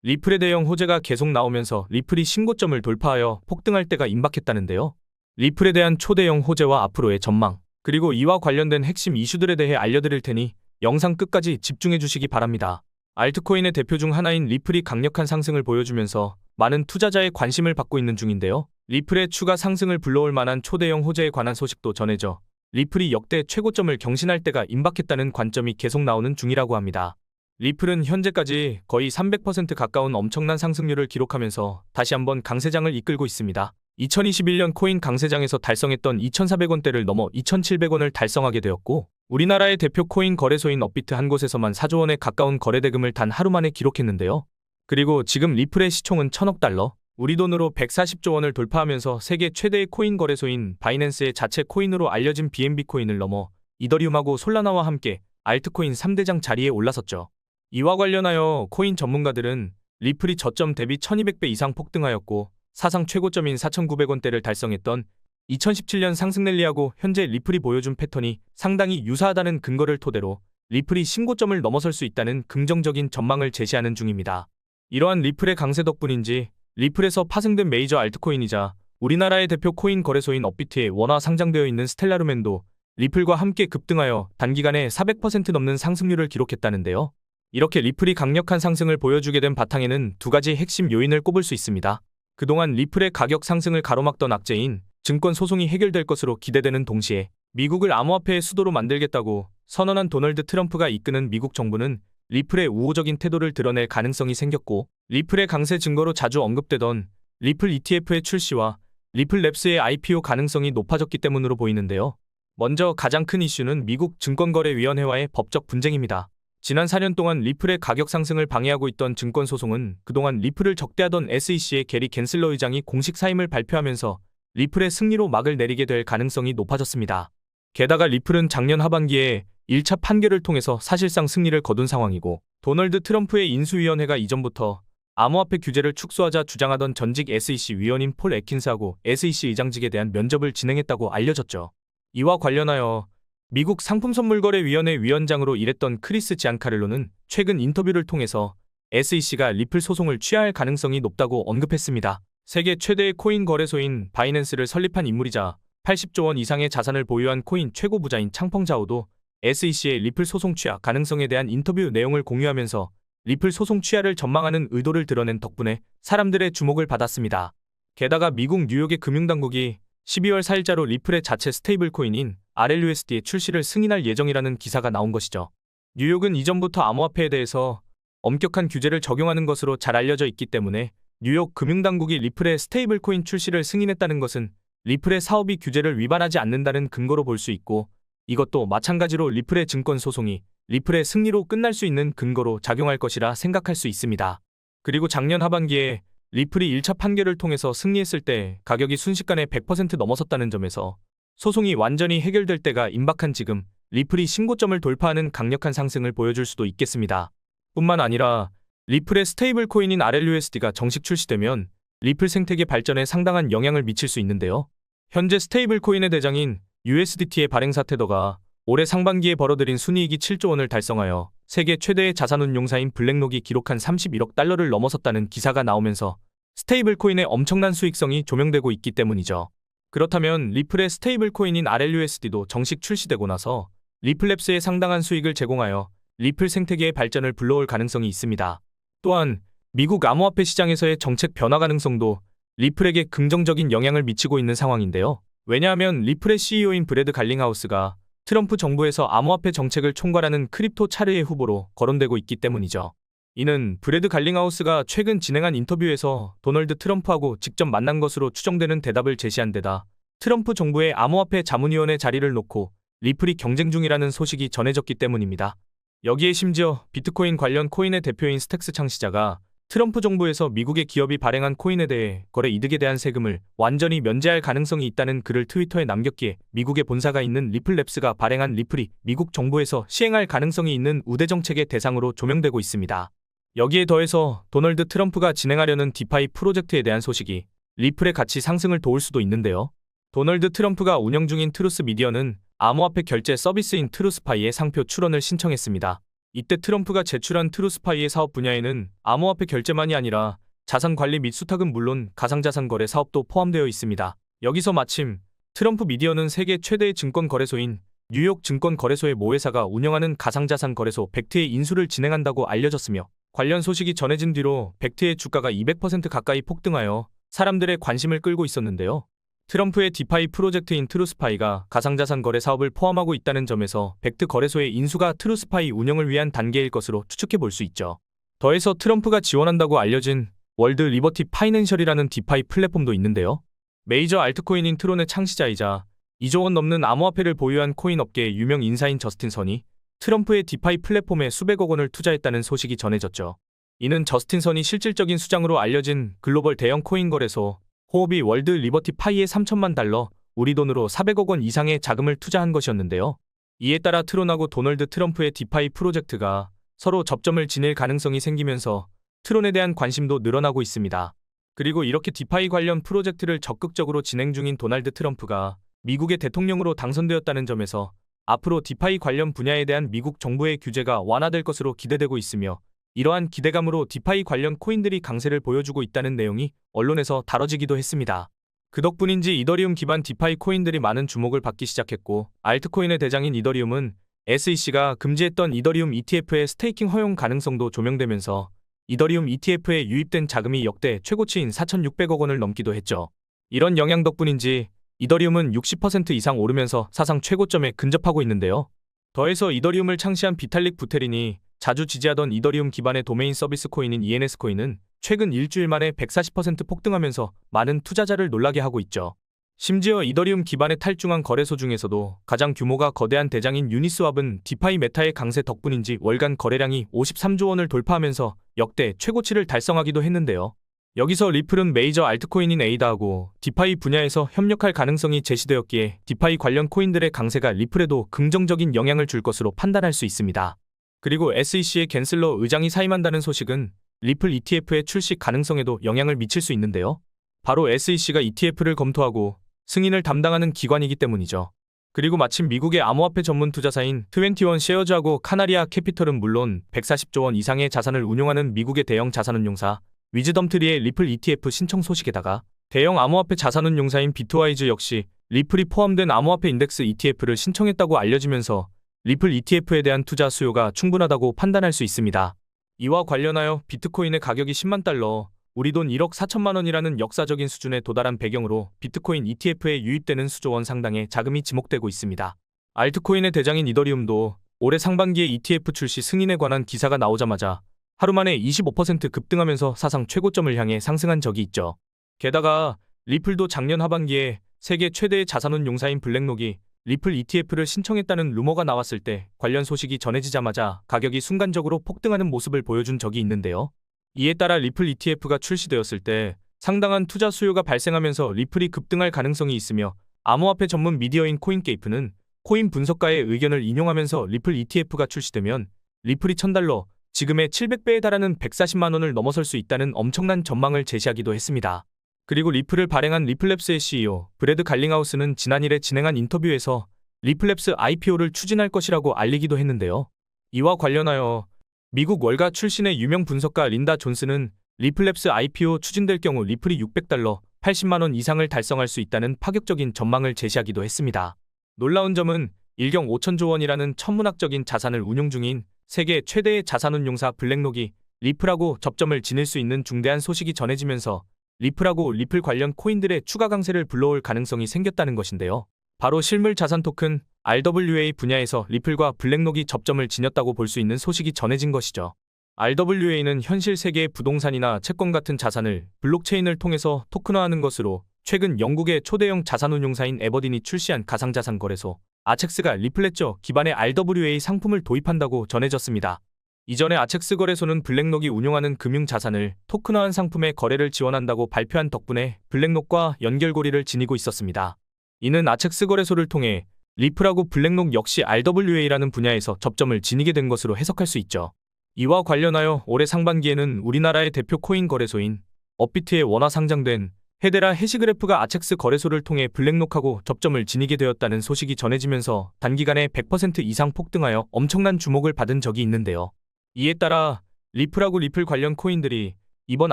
리플의 대형 호재가 계속 나오면서 리플이 신고점을 돌파하여 폭등할 때가 임박했다는데요. 리플에 대한 초대형 호재와 앞으로의 전망, 그리고 이와 관련된 핵심 이슈들에 대해 알려드릴 테니 영상 끝까지 집중해 주시기 바랍니다. 알트코인의 대표 중 하나인 리플이 강력한 상승을 보여주면서 많은 투자자의 관심을 받고 있는 중인데요. 리플의 추가 상승을 불러올 만한 초대형 호재에 관한 소식도 전해져 리플이 역대 최고점을 경신할 때가 임박했다는 관점이 계속 나오는 중이라고 합니다. 리플은 현재까지 거의 300% 가까운 엄청난 상승률을 기록하면서 다시 한번 강세장을 이끌고 있습니다. 2021년 코인 강세장에서 달성했던 2,400원대를 넘어 2,700원을 달성하게 되었고, 우리나라의 대표 코인 거래소인 업비트 한 곳에서만 4조 원에 가까운 거래대금을 단 하루 만에 기록했는데요. 그리고 지금 리플의 시총은 1,000억 달러, 우리 돈으로 140조 원을 돌파하면서 세계 최대의 코인 거래소인 바이낸스의 자체 코인으로 알려진 BNB 코인을 넘어 이더리움하고 솔라나와 함께 알트코인 3대장 자리에 올라섰죠. 이와 관련하여 코인 전문가들은 리플이 저점 대비 1200배 이상 폭등하였고 사상 최고점인 4,900원대를 달성했던 2017년 상승 랠리하고 현재 리플이 보여준 패턴이 상당히 유사하다는 근거를 토대로 리플이 신고점을 넘어설 수 있다는 긍정적인 전망을 제시하는 중입니다. 이러한 리플의 강세 덕분인지 리플에서 파생된 메이저 알트코인이자 우리나라의 대표 코인 거래소인 업비트에 원화 상장되어 있는 스텔라루멘도 리플과 함께 급등하여 단기간에 400% 넘는 상승률을 기록했다는데요. 이렇게 리플이 강력한 상승을 보여주게 된 바탕에는 두 가지 핵심 요인을 꼽을 수 있습니다. 그동안 리플의 가격 상승을 가로막던 악재인 증권 소송이 해결될 것으로 기대되는 동시에 미국을 암호화폐의 수도로 만들겠다고 선언한 도널드 트럼프가 이끄는 미국 정부는 리플의 우호적인 태도를 드러낼 가능성이 생겼고, 리플의 강세 증거로 자주 언급되던 리플 ETF의 출시와 리플랩스의 IPO 가능성이 높아졌기 때문으로 보이는데요. 먼저 가장 큰 이슈는 미국 증권거래위원회와의 법적 분쟁입니다. 지난 4년 동안 리플의 가격 상승을 방해하고 있던 증권 소송은 그동안 리플을 적대하던 SEC의 게리 겐슬러 의장이 공식 사임을 발표하면서 리플의 승리로 막을 내리게 될 가능성이 높아졌습니다. 게다가 리플은 작년 하반기에 1차 판결을 통해서 사실상 승리를 거둔 상황이고, 도널드 트럼프의 인수위원회가 이전부터 암호화폐 규제를 축소하자 주장하던 전직 SEC 위원인 폴 애킨스하고 SEC 의장직에 대한 면접을 진행했다고 알려졌죠. 이와 관련하여 미국 상품선물거래위원회 위원장으로 일했던 크리스 지안카를로는 최근 인터뷰를 통해서 SEC가 리플 소송을 취하할 가능성이 높다고 언급했습니다. 세계 최대의 코인 거래소인 바이낸스를 설립한 인물이자 80조 원 이상의 자산을 보유한 코인 최고 부자인 창펑자오도 SEC의 리플 소송 취하 가능성에 대한 인터뷰 내용을 공유하면서 리플 소송 취하를 전망하는 의도를 드러낸 덕분에 사람들의 주목을 받았습니다. 게다가 미국 뉴욕의 금융당국이 12월 4일자로 리플의 자체 스테이블 코인인 RLUSD의 출시를 승인할 예정이라는 기사가 나온 것이죠. 뉴욕은 이전부터 암호화폐에 대해서 엄격한 규제를 적용하는 것으로 잘 알려져 있기 때문에 뉴욕 금융당국이 리플의 스테이블 코인 출시를 승인했다는 것은 리플의 사업이 규제를 위반하지 않는다는 근거로 볼 수 있고, 이것도 마찬가지로 리플의 증권 소송이 리플의 승리로 끝날 수 있는 근거로 작용할 것이라 생각할 수 있습니다. 그리고 작년 하반기에 리플이 1차 판결을 통해서 승리했을 때 가격이 순식간에 100% 넘어섰다는 점에서 소송이 완전히 해결될 때가 임박한 지금 리플이 신고점을 돌파하는 강력한 상승을 보여줄 수도 있겠습니다. 뿐만 아니라 리플의 스테이블 코인인 RLUSD가 정식 출시되면 리플 생태계 발전에 상당한 영향을 미칠 수 있는데요. 현재 스테이블 코인의 대장인 USDT의 발행사 테더가 올해 상반기에 벌어들인 순이익이 7조 원을 달성하여 세계 최대의 자산운용사인 블랙록이 기록한 31억 달러를 넘어섰다는 기사가 나오면서 스테이블 코인의 엄청난 수익성이 조명되고 있기 때문이죠. 그렇다면 리플의 스테이블 코인인 RLUSD도 정식 출시되고 나서 리플랩스에 상당한 수익을 제공하여 리플 생태계의 발전을 불러올 가능성이 있습니다. 또한 미국 암호화폐 시장에서의 정책 변화 가능성도 리플에게 긍정적인 영향을 미치고 있는 상황인데요. 왜냐하면 리플의 CEO인 브래드 갈링하우스가 트럼프 정부에서 암호화폐 정책을 총괄하는 크립토 차르의 후보로 거론되고 있기 때문이죠. 이는 브래드 갈링하우스가 최근 진행한 인터뷰에서 도널드 트럼프하고 직접 만난 것으로 추정되는 대답을 제시한 데다 트럼프 정부의 암호화폐 자문위원회 자리를 놓고 리플이 경쟁 중이라는 소식이 전해졌기 때문입니다. 여기에 심지어 비트코인 관련 코인의 대표인 스택스 창시자가 트럼프 정부에서 미국의 기업이 발행한 코인에 대해 거래 이득에 대한 세금을 완전히 면제할 가능성이 있다는 글을 트위터에 남겼기에 미국의 본사가 있는 리플랩스가 발행한 리플이 미국 정부에서 시행할 가능성이 있는 우대 정책의 대상으로 조명되고 있습니다. 여기에 더해서 도널드 트럼프가 진행하려는 디파이 프로젝트에 대한 소식이 리플의 가치 상승을 도울 수도 있는데요. 도널드 트럼프가 운영 중인 트루스 미디어는 암호화폐 결제 서비스인 트루스파이의 상표 출원을 신청했습니다. 이때 트럼프가 제출한 트루스파이의 사업 분야에는 암호화폐 결제만이 아니라 자산관리 및 수탁은 물론 가상자산 거래 사업도 포함되어 있습니다. 여기서 마침 트럼프 미디어는 세계 최대의 증권거래소인 뉴욕 증권거래소의 모회사가 운영하는 가상자산 거래소 벡트의 인수를 진행한다고 알려졌으며 관련 소식이 전해진 뒤로 벡트의 주가가 200% 가까이 폭등하여 사람들의 관심을 끌고 있었는데요. 트럼프의 디파이 프로젝트인 트루스파이가 가상자산 거래 사업을 포함하고 있다는 점에서 벡트 거래소의 인수가 트루스파이 운영을 위한 단계일 것으로 추측해 볼 수 있죠. 더해서 트럼프가 지원한다고 알려진 월드 리버티 파이낸셜이라는 디파이 플랫폼도 있는데요. 메이저 알트코인인 트론의 창시자이자 2조 원 넘는 암호화폐를 보유한 코인 업계의 유명 인사인 저스틴 선이 트럼프의 디파이 플랫폼에 수백억 원을 투자했다는 소식이 전해졌죠. 이는 저스틴 선이 실질적인 수장으로 알려진 글로벌 대형 코인 거래소 호흡이 월드 리버티 파이에 3천만 달러, 우리 돈으로 400억 원 이상의 자금을 투자한 것이었는데요. 이에 따라 트론하고 도널드 트럼프의 디파이 프로젝트가 서로 접점을 지닐 가능성이 생기면서 트론에 대한 관심도 늘어나고 있습니다. 그리고 이렇게 디파이 관련 프로젝트를 적극적으로 진행 중인 도널드 트럼프가 미국의 대통령으로 당선되었다는 점에서 앞으로 디파이 관련 분야에 대한 미국 정부의 규제가 완화될 것으로 기대되고 있으며 이러한 기대감으로 디파이 관련 코인들이 강세를 보여주고 있다는 내용이 언론에서 다뤄지기도 했습니다. 그 덕분인지 이더리움 기반 디파이 코인들이 많은 주목을 받기 시작했고 알트코인의 대장인 이더리움은 SEC가 금지했던 이더리움 ETF의 스테이킹 허용 가능성도 조명되면서 이더리움 ETF에 유입된 자금이 역대 최고치인 4,600억 원을 넘기도 했죠. 이런 영향 덕분인지 이더리움은 60% 이상 오르면서 사상 최고점에 근접하고 있는데요. 더해서 이더리움을 창시한 비탈릭 부테린이 자주 지지하던 이더리움 기반의 도메인 서비스 코인인 ENS 코인은 최근 일주일 만에 140% 폭등하면서 많은 투자자를 놀라게 하고 있죠. 심지어 이더리움 기반의 탈중앙 거래소 중에서도 가장 규모가 거대한 대장인 유니스왑은 디파이 메타의 강세 덕분인지 월간 거래량이 53조 원을 돌파하면서 역대 최고치를 달성하기도 했는데요. 여기서 리플은 메이저 알트코인인 에이다하고 디파이 분야에서 협력할 가능성이 제시되었기에 디파이 관련 코인들의 강세가 리플에도 긍정적인 영향을 줄 것으로 판단할 수 있습니다. 그리고 SEC의 갠슬러 의장이 사임한다는 소식은 리플 ETF의 출시 가능성에도 영향을 미칠 수 있는데요. 바로 SEC가 ETF를 검토하고 승인을 담당하는 기관이기 때문이죠. 그리고 마침 미국의 암호화폐 전문 투자사인 21 쉐어즈하고 카나리아 캐피털은 물론 140조 원 이상의 자산을 운용하는 미국의 대형 자산운용사 위즈덤트리의 리플 ETF 신청 소식에다가 대형 암호화폐 자산운용사인 비트와이즈 역시 리플이 포함된 암호화폐 인덱스 ETF를 신청했다고 알려지면서 리플 ETF에 대한 투자 수요가 충분하다고 판단할 수 있습니다. 이와 관련하여 비트코인의 가격이 10만 달러, 우리 돈 1억 4천만 원이라는 역사적인 수준에 도달한 배경으로 비트코인 ETF에 유입되는 수조 원 상당의 자금이 지목되고 있습니다. 알트코인의 대장인 이더리움도 올해 상반기에 ETF 출시 승인에 관한 기사가 나오자마자 하루 만에 25% 급등하면서 사상 최고점을 향해 상승한 적이 있죠. 게다가 리플도 작년 하반기에 세계 최대의 자산운용사인 블랙록이 리플 ETF를 신청했다는 루머가 나왔을 때 관련 소식이 전해지자마자 가격이 순간적으로 폭등하는 모습을 보여준 적이 있는데요. 이에 따라 리플 ETF가 출시되었을 때 상당한 투자 수요가 발생하면서 리플이 급등할 가능성이 있으며 암호화폐 전문 미디어인 코인게이프는 코인 분석가의 의견을 인용하면서 리플 ETF가 출시되면 리플이 1,000달러, 지금의 700배에 달하는 140만 원을 넘어설 수 있다는 엄청난 전망을 제시하기도 했습니다. 그리고 리플을 발행한 리플랩스의 CEO 브래드 갈링하우스는 지난일에 진행한 인터뷰에서 리플랩스 IPO를 추진할 것이라고 알리기도 했는데요. 이와 관련하여 미국 월가 출신의 유명 분석가 린다 존스는 리플랩스 IPO 추진될 경우 리플이 600달러, 80만 원 이상을 달성할 수 있다는 파격적인 전망을 제시하기도 했습니다. 놀라운 점은 1경 5천조 원이라는 천문학적인 자산을 운용 중인 세계 최대의 자산운용사 블랙록이 리플하고 접점을 지닐 수 있는 중대한 소식이 전해지면서 리플하고 리플 관련 코인들의 추가 강세를 불러올 가능성이 생겼다는 것인데요. 바로 실물 자산 토큰 RWA 분야에서 리플과 블랙록이 접점을 지녔다고 볼 수 있는 소식이 전해진 것이죠. RWA는 현실 세계의 부동산이나 채권 같은 자산을 블록체인을 통해서 토큰화하는 것으로 최근 영국의 초대형 자산운용사인 에버딘이 출시한 가상자산 거래소 아첵스가 리플레저 기반의 RWA 상품을 도입한다고 전해졌습니다. 이전에 아첵스 거래소는 블랙록이 운용하는 금융자산을 토큰화한 상품의 거래를 지원한다고 발표한 덕분에 블랙록과 연결고리를 지니고 있었습니다. 이는 아첵스 거래소를 통해 리플하고 블랙록 역시 RWA라는 분야에서 접점을 지니게 된 것으로 해석할 수 있죠. 이와 관련하여 올해 상반기에는 우리나라의 대표 코인 거래소인 업비트에 원화 상장된 헤데라 해시그래프가 아첵스 거래소를 통해 블랙록하고 접점을 지니게 되었다는 소식이 전해지면서 단기간에 100% 이상 폭등하여 엄청난 주목을 받은 적이 있는데요. 이에 따라 리플하고 리플 관련 코인들이 이번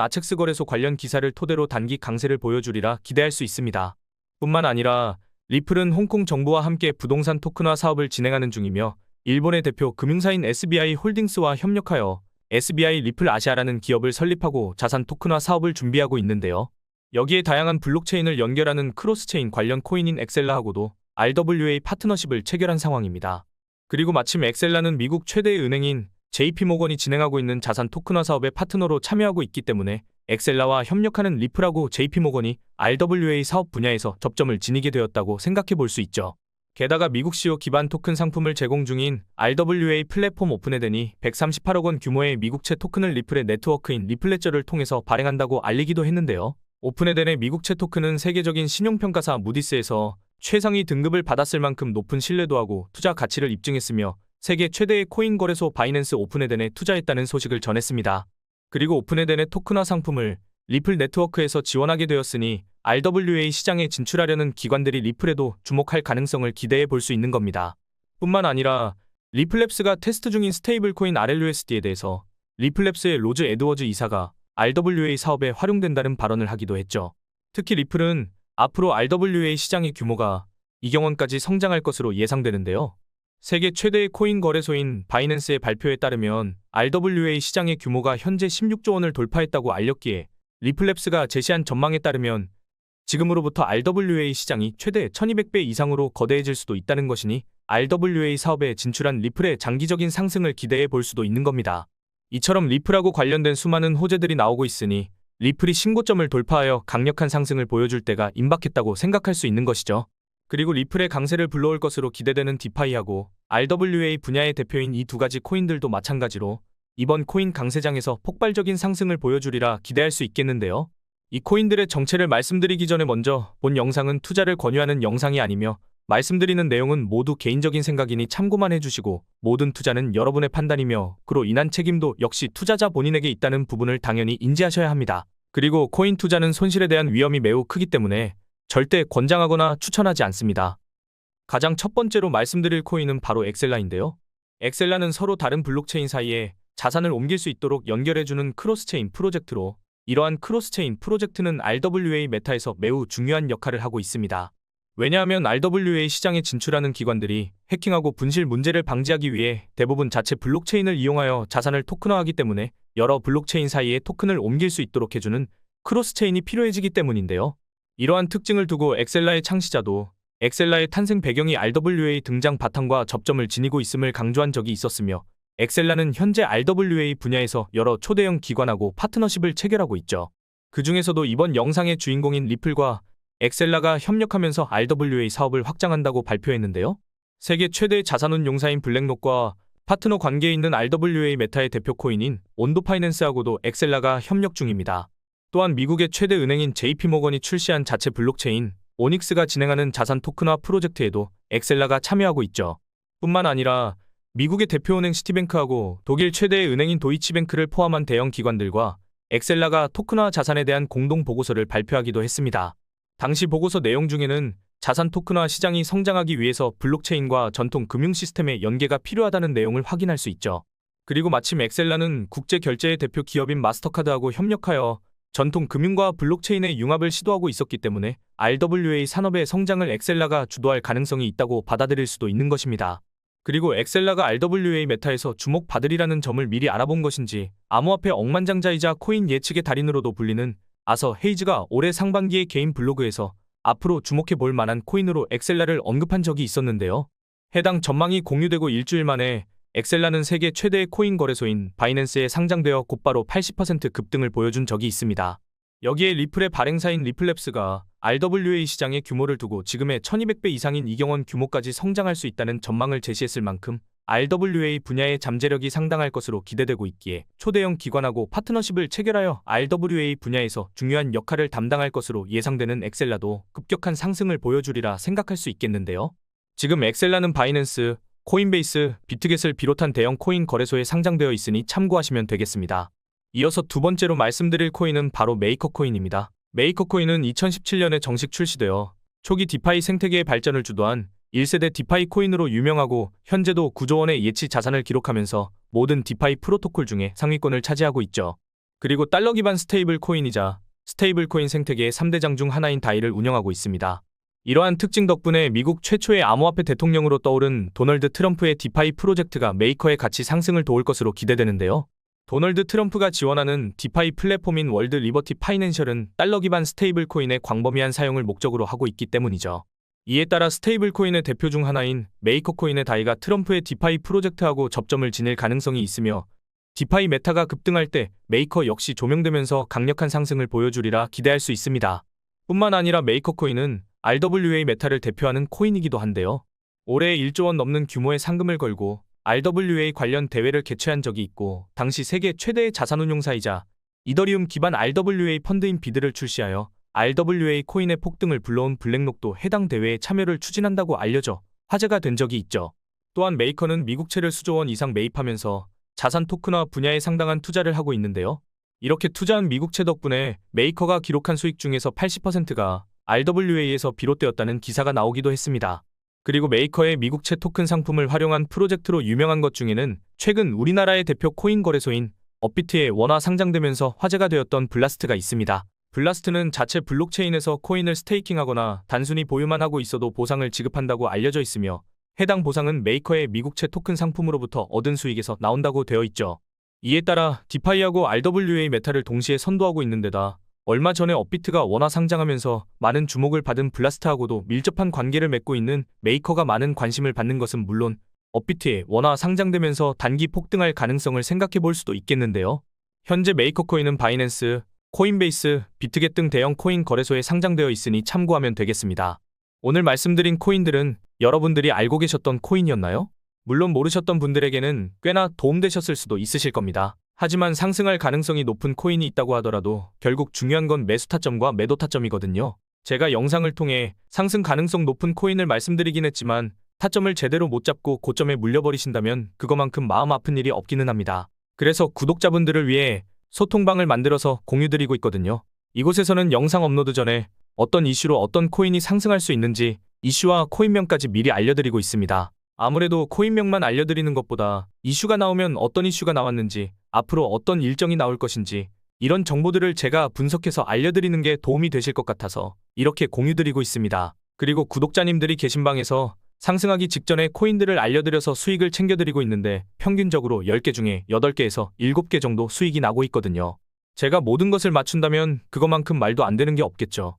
아첵스 거래소 관련 기사를 토대로 단기 강세를 보여주리라 기대할 수 있습니다. 뿐만 아니라 리플은 홍콩 정부와 함께 부동산 토큰화 사업을 진행하는 중이며 일본의 대표 금융사인 SBI 홀딩스와 협력하여 SBI 리플 아시아라는 기업을 설립하고 자산 토큰화 사업을 준비하고 있는데요. 여기에 다양한 블록체인을 연결하는 크로스체인 관련 코인인 엑셀라하고도 RWA 파트너십을 체결한 상황입니다. 그리고 마침 엑셀라는 미국 최대의 은행인 JP모건이 진행하고 있는 자산 토큰화 사업의 파트너로 참여하고 있기 때문에 엑셀라와 협력하는 리플하고 JP모건이 RWA 사업 분야에서 접점을 지니게 되었다고 생각해 볼 수 있죠. 게다가 미국 시오 기반 토큰 상품을 제공 중인 RWA 플랫폼 오픈에덴이 138억 원 규모의 미국채 토큰을 리플의 네트워크인 리플레저를 통해서 발행한다고 알리기도 했는데요. 오픈에덴의 미국채 토큰은 세계적인 신용평가사 무디스에서 최상위 등급을 받았을 만큼 높은 신뢰도하고 투자 가치를 입증했으며 세계 최대의 코인 거래소 바이낸스 오픈에덴에 투자했다는 소식을 전했습니다. 그리고 오픈에덴의 토큰화 상품을 리플 네트워크에서 지원하게 되었으니 RWA 시장에 진출하려는 기관들이 리플에도 주목할 가능성을 기대해 볼 수 있는 겁니다. 뿐만 아니라 리플랩스가 테스트 중인 스테이블 코인 RLUSD에 대해서 리플랩스의 로즈 에드워즈 이사가 RWA 사업에 활용된다는 발언을 하기도 했죠. 특히 리플은 앞으로 RWA 시장의 규모가 2경 원까지 성장할 것으로 예상되는데요. 세계 최대의 코인 거래소인 바이낸스의 발표에 따르면 RWA 시장의 규모가 현재 16조 원을 돌파했다고 알렸기에 리플랩스가 제시한 전망에 따르면 지금으로부터 RWA 시장이 최대 1200배 이상으로 거대해질 수도 있다는 것이니 RWA 사업에 진출한 리플의 장기적인 상승을 기대해 볼 수도 있는 겁니다. 이처럼 리플하고 관련된 수많은 호재들이 나오고 있으니 리플이 신고점을 돌파하여 강력한 상승을 보여줄 때가 임박했다고 생각할 수 있는 것이죠. 그리고 리플의 강세를 불러올 것으로 기대되는 디파이하고 RWA 분야의 대표인 이 두 가지 코인들도 마찬가지로 이번 코인 강세장에서 폭발적인 상승을 보여주리라 기대할 수 있겠는데요. 이 코인들의 정체를 말씀드리기 전에 먼저 본 영상은 투자를 권유하는 영상이 아니며 말씀드리는 내용은 모두 개인적인 생각이니 참고만 해주시고 모든 투자는 여러분의 판단이며 그로 인한 책임도 역시 투자자 본인에게 있다는 부분을 당연히 인지하셔야 합니다. 그리고 코인 투자는 손실에 대한 위험이 매우 크기 때문에 절대 권장하거나 추천하지 않습니다. 가장 첫 번째로 말씀드릴 코인은 바로 엑셀라인데요. 엑셀라는 서로 다른 블록체인 사이에 자산을 옮길 수 있도록 연결해주는 크로스체인 프로젝트로 이러한 크로스체인 프로젝트는 RWA 메타에서 매우 중요한 역할을 하고 있습니다. 왜냐하면 RWA 시장에 진출하는 기관들이 해킹하고 분실 문제를 방지하기 위해 대부분 자체 블록체인을 이용하여 자산을 토큰화하기 때문에 여러 블록체인 사이에 토큰을 옮길 수 있도록 해주는 크로스체인이 필요해지기 때문인데요. 이러한 특징을 두고 엑셀라의 창시자도 엑셀라의 탄생 배경이 RWA 등장 바탕과 접점을 지니고 있음을 강조한 적이 있었으며 엑셀라는 현재 RWA 분야에서 여러 초대형 기관하고 파트너십을 체결하고 있죠. 그 중에서도 이번 영상의 주인공인 리플과 엑셀라가 협력하면서 RWA 사업을 확장한다고 발표했는데요. 세계 최대 자산운용사인 블랙록과 파트너 관계에 있는 RWA 메타의 대표 코인인 온도파이낸스하고도 엑셀라가 협력 중입니다. 또한 미국의 최대 은행인 JP모건이 출시한 자체 블록체인 오닉스가 진행하는 자산 토큰화 프로젝트에도 엑셀라가 참여하고 있죠. 뿐만 아니라 미국의 대표은행 시티뱅크하고 독일 최대의 은행인 도이치뱅크를 포함한 대형 기관들과 엑셀라가 토큰화 자산에 대한 공동 보고서를 발표하기도 했습니다. 당시 보고서 내용 중에는 자산 토큰화 시장이 성장하기 위해서 블록체인과 전통 금융 시스템의 연계가 필요하다는 내용을 확인할 수 있죠. 그리고 마침 엑셀라는 국제 결제의 대표 기업인 마스터카드하고 협력하여 전통 금융과 블록체인의 융합을 시도하고 있었기 때문에 RWA 산업의 성장을 엑셀라가 주도할 가능성이 있다고 받아들일 수도 있는 것입니다. 그리고 엑셀라가 RWA 메타에서 주목받으리라는 점을 미리 알아본 것인지 암호화폐 억만장자이자 코인 예측의 달인으로도 불리는 아서 헤이즈가 올해 상반기에 개인 블로그에서 앞으로 주목해 볼 만한 코인으로 엑셀라를 언급한 적이 있었는데요. 해당 전망이 공유되고 일주일 만에 엑셀라는 세계 최대의 코인 거래소인 바이낸스에 상장되어 곧바로 80% 급등을 보여준 적이 있습니다. 여기에 리플의 발행사인 리플랩스가 RWA 시장의 규모를 두고 지금의 1200배 이상인 2경 원 규모까지 성장할 수 있다는 전망을 제시했을 만큼 RWA 분야의 잠재력이 상당할 것으로 기대되고 있기에 초대형 기관하고 파트너십을 체결하여 RWA 분야에서 중요한 역할을 담당할 것으로 예상되는 엑셀라도 급격한 상승을 보여주리라 생각할 수 있겠는데요. 지금 엑셀라는 바이낸스, 코인베이스, 비트겟을 비롯한 대형 코인 거래소에 상장되어 있으니 참고하시면 되겠습니다. 이어서 두 번째로 말씀드릴 코인은 바로 메이커 코인입니다. 메이커 코인은 2017년에 정식 출시되어 초기 디파이 생태계의 발전을 주도한 1세대 디파이 코인으로 유명하고 현재도 9조 원의 예치 자산을 기록하면서 모든 디파이 프로토콜 중에 상위권을 차지하고 있죠. 그리고 달러 기반 스테이블 코인이자 스테이블 코인 생태계의 3대장 중 하나인 다이를 운영하고 있습니다. 이러한 특징 덕분에 미국 최초의 암호화폐 대통령으로 떠오른 도널드 트럼프의 디파이 프로젝트가 메이커의 가치 상승을 도울 것으로 기대되는데요. 도널드 트럼프가 지원하는 디파이 플랫폼인 월드 리버티 파이낸셜은 달러 기반 스테이블 코인의 광범위한 사용을 목적으로 하고 있기 때문이죠. 이에 따라 스테이블 코인의 대표 중 하나인 메이커 코인의 다이가 트럼프의 디파이 프로젝트하고 접점을 지닐 가능성이 있으며 디파이 메타가 급등할 때 메이커 역시 조명되면서 강력한 상승을 보여주리라 기대할 수 있습니다. 뿐만 아니라 메이커 코인은 RWA 메타를 대표하는 코인이기도 한데요. 올해 1조 원 넘는 규모의 상금을 걸고 RWA 관련 대회를 개최한 적이 있고 당시 세계 최대의 자산운용사이자 이더리움 기반 RWA 펀드인 비드를 출시하여 RWA 코인의 폭등을 불러온 블랙록도 해당 대회에 참여를 추진한다고 알려져 화제가 된 적이 있죠. 또한 메이커는 미국채를 수조 원 이상 매입하면서 자산 토큰화 분야에 상당한 투자를 하고 있는데요. 이렇게 투자한 미국채 덕분에 메이커가 기록한 수익 중에서 80%가 RWA에서 비롯되었다는 기사가 나오기도 했습니다. 그리고 메이커의 미국채 토큰 상품을 활용한 프로젝트로 유명한 것 중에는 최근 우리나라의 대표 코인 거래소인 업비트에 원화 상장되면서 화제가 되었던 블라스트가 있습니다. 블라스트는 자체 블록체인에서 코인을 스테이킹하거나 단순히 보유만 하고 있어도 보상을 지급한다고 알려져 있으며 해당 보상은 메이커의 미국채 토큰 상품으로부터 얻은 수익에서 나온다고 되어 있죠. 이에 따라 디파이하고 RWA 메타를 동시에 선도하고 있는 데다 얼마 전에 업비트가 원화 상장하면서 많은 주목을 받은 블라스트하고도 밀접한 관계를 맺고 있는 메이커가 많은 관심을 받는 것은 물론 업비트에 원화 상장되면서 단기 폭등할 가능성을 생각해 볼 수도 있겠는데요. 현재 메이커 코인은 바이낸스, 코인베이스, 비트겟 등 대형 코인 거래소에 상장되어 있으니 참고하면 되겠습니다. 오늘 말씀드린 코인들은 여러분들이 알고 계셨던 코인이었나요? 물론 모르셨던 분들에게는 꽤나 도움되셨을 수도 있으실 겁니다. 하지만 상승할 가능성이 높은 코인이 있다고 하더라도 결국 중요한 건 매수 타점과 매도 타점이거든요. 제가 영상을 통해 상승 가능성 높은 코인을 말씀드리긴 했지만 타점을 제대로 못 잡고 고점에 물려버리신다면 그거만큼 마음 아픈 일이 없기는 합니다. 그래서 구독자분들을 위해 소통방을 만들어서 공유드리고 있거든요. 이곳에서는 영상 업로드 전에 어떤 이슈로 어떤 코인이 상승할 수 있는지 이슈와 코인명까지 미리 알려드리고 있습니다. 아무래도 코인명만 알려드리는 것보다 이슈가 나오면 어떤 이슈가 나왔는지 앞으로 어떤 일정이 나올 것인지 이런 정보들을 제가 분석해서 알려드리는 게 도움이 되실 것 같아서 이렇게 공유드리고 있습니다. 그리고 구독자님들이 계신 방에서 상승하기 직전에 코인들을 알려드려서 수익을 챙겨드리고 있는데 평균적으로 10개 중에 8개에서 7개 정도 수익이 나고 있거든요. 제가 모든 것을 맞춘다면 그것만큼 말도 안 되는 게 없겠죠.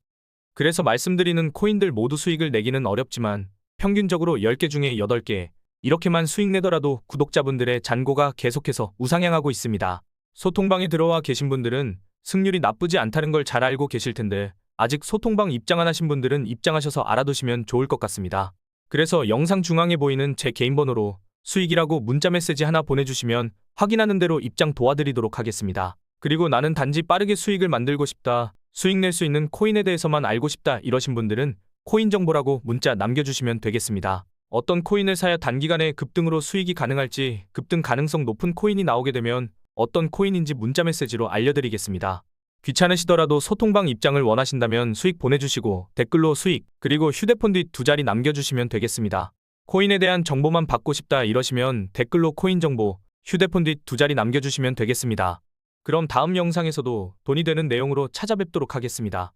그래서 말씀드리는 코인들 모두 수익을 내기는 어렵지만 평균적으로 10개 중에 8개 이렇게만 수익 내더라도 구독자분들의 잔고가 계속해서 우상향하고 있습니다. 소통방에 들어와 계신 분들은 승률이 나쁘지 않다는 걸 잘 알고 계실 텐데 아직 소통방 입장 안 하신 분들은 입장하셔서 알아두시면 좋을 것 같습니다. 그래서 영상 중앙에 보이는 제 개인 번호로 수익이라고 문자 메시지 하나 보내주시면 확인하는 대로 입장 도와드리도록 하겠습니다. 그리고 나는 단지 빠르게 수익을 만들고 싶다, 수익 낼 수 있는 코인에 대해서만 알고 싶다 이러신 분들은 코인 정보라고 문자 남겨주시면 되겠습니다. 어떤 코인을 사야 단기간에 급등으로 수익이 가능할지 급등 가능성 높은 코인이 나오게 되면 어떤 코인인지 문자 메시지로 알려드리겠습니다. 귀찮으시더라도 소통방 입장을 원하신다면 수익 보내주시고 댓글로 수익 그리고 휴대폰 뒷 2자리 남겨주시면 되겠습니다. 코인에 대한 정보만 받고 싶다 이러시면 댓글로 코인 정보, 휴대폰 뒷 2자리 남겨주시면 되겠습니다. 그럼 다음 영상에서도 돈이 되는 내용으로 찾아뵙도록 하겠습니다.